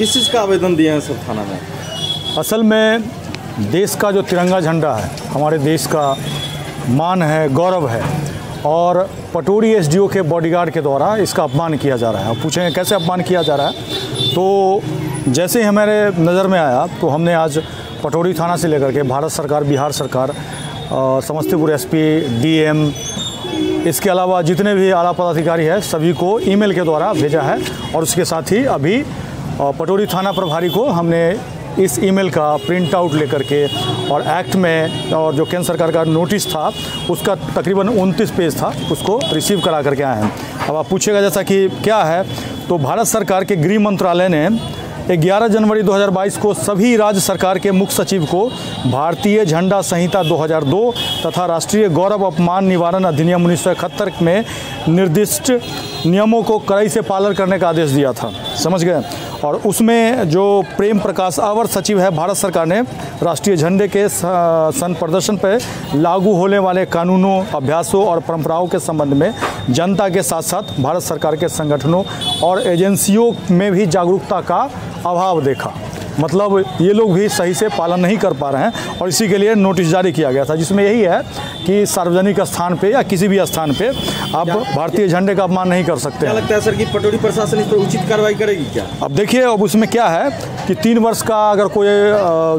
किस चीज़ का आवेदन दिए हैं सब थाना में? असल में देश का जो तिरंगा झंडा है, हमारे देश का मान है, गौरव है, और पटोरी एसडीओ के बॉडीगार्ड के द्वारा इसका अपमान किया जा रहा है। अब पूछेंगे कैसे अपमान किया जा रहा है, तो जैसे ही हमारे नज़र में आया तो हमने आज पटोरी थाना से लेकर के भारत सरकार, बिहार सरकार, समस्तीपुर एसपी, डीएम, इसके अलावा जितने भी आला पदाधिकारी हैं सभी को ईमेल के द्वारा भेजा है। और उसके साथ ही अभी पटोरी थाना प्रभारी को हमने इस ईमेल का प्रिंट आउट लेकर के और एक्ट में और जो केंद्र सरकार का नोटिस था उसका तकरीबन 29 पेज था, उसको रिसीव करा करके आए हैं। अब आप पूछेगा जैसा कि क्या है, तो भारत सरकार के गृह मंत्रालय ने 11 जनवरी 2022 को सभी राज्य सरकार के मुख्य सचिव को भारतीय झंडा संहिता 2002 तथा राष्ट्रीय गौरव अपमान निवारण अधिनियम 1971 में निर्दिष्ट नियमों को कड़ाई से पालन करने का आदेश दिया था। समझ गए? और उसमें जो प्रेम प्रकाश अवर सचिव है, भारत सरकार ने राष्ट्रीय झंडे के सन प्रदर्शन पर लागू होने वाले कानूनों, अभ्यासों और परंपराओं के संबंध में जनता के साथ साथ भारत सरकार के संगठनों और एजेंसियों में भी जागरूकता का अभाव देखा। मतलब ये लोग भी सही से पालन नहीं कर पा रहे हैं और इसी के लिए नोटिस जारी किया गया था, जिसमें यही है कि सार्वजनिक स्थान पे या किसी भी स्थान पे आप भारतीय झंडे का अपमान नहीं कर सकते। क्या लगता है सर कि पटोरी प्रशासन इस पर उचित कार्रवाई करेगी क्या? अब देखिए, अब उसमें क्या है कि 3 वर्ष का अगर कोई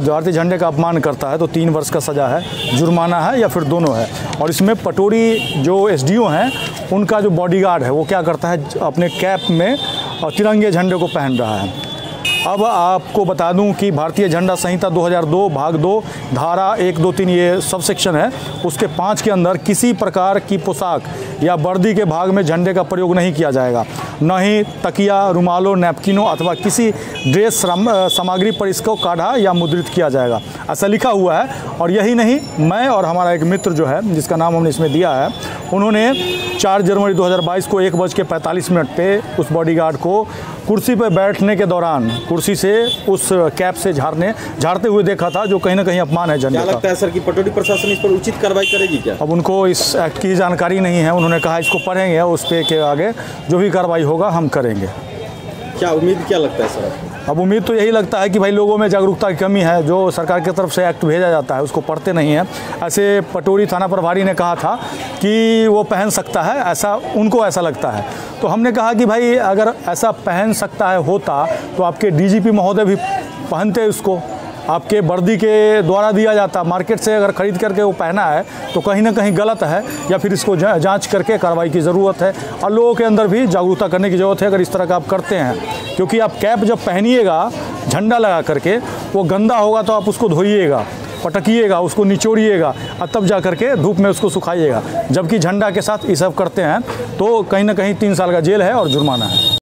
भारतीय झंडे का अपमान करता है तो 3 वर्ष का सज़ा है, जुर्माना है या फिर दोनों है। और इसमें पटोरी जो एसडीओ हैं उनका जो बॉडीगार्ड है वो क्या करता है, अपने कैप में तिरंगे झंडे को पहन रहा है। अब आपको बता दूं कि भारतीय झंडा संहिता 2002 भाग 2 धारा 1, 2, 3 ये सब सेक्शन है, उसके 5 के अंदर किसी प्रकार की पोशाक या वर्दी के भाग में झंडे का प्रयोग नहीं किया जाएगा। न ही तकिया, रुमालों, नैपकिनों अथवा किसी ड्रेस सामग्री पर इसको काढ़ा या मुद्रित किया जाएगा, ऐसा लिखा हुआ है। और यही नहीं, मैं और हमारा एक मित्र जो है जिसका नाम हमने इसमें दिया है, उन्होंने 4 जनवरी 2022 को 1:45 पे उस बॉडीगार्ड को कुर्सी पर बैठने के दौरान कुर्सी से उस कैप से झाड़ते हुए देखा था, जो कहीं ना कहीं अपमान है झंडे का। क्या लगता है सर कि पटोरी प्रशासन इस पर उचित कार्रवाई करेगी क्या? अब उनको इस एक्ट की जानकारी नहीं है, उन्होंने कहा इसको पढ़ेंगे, उस पे के आगे जो भी कार्रवाई होगा हम करेंगे। क्या उम्मीद क्या लगता है सर? अब उम्मीद तो यही लगता है कि भाई लोगों में जागरूकता की कमी है, जो सरकार की तरफ से एक्ट भेजा जाता है उसको पढ़ते नहीं हैं। ऐसे पटोरी थाना प्रभारी ने कहा था कि वो पहन सकता है, ऐसा उनको ऐसा लगता है। तो हमने कहा कि भाई अगर ऐसा पहन सकता है होता तो आपके डीजीपी महोदय भी पहनते उसको, आपके वर्दी के द्वारा दिया जाता। मार्केट से अगर ख़रीद करके वो पहना है तो कहीं ना कहीं गलत है, या फिर इसको जांच करके कार्रवाई की ज़रूरत है। और लोगों के अंदर भी जागरूकता करने की ज़रूरत है अगर इस तरह का आप करते हैं, क्योंकि आप कैप जब पहनिएगा झंडा लगा करके, वो गंदा होगा तो आप उसको धोइएगा, पटकिएगा, उसको निचोड़िएगा और तब जा करके धूप में उसको सुखाइएगा। जबकि झंडा के साथ ये सब करते हैं तो कहीं ना कहीं 3 साल का जेल है और जुर्माना है।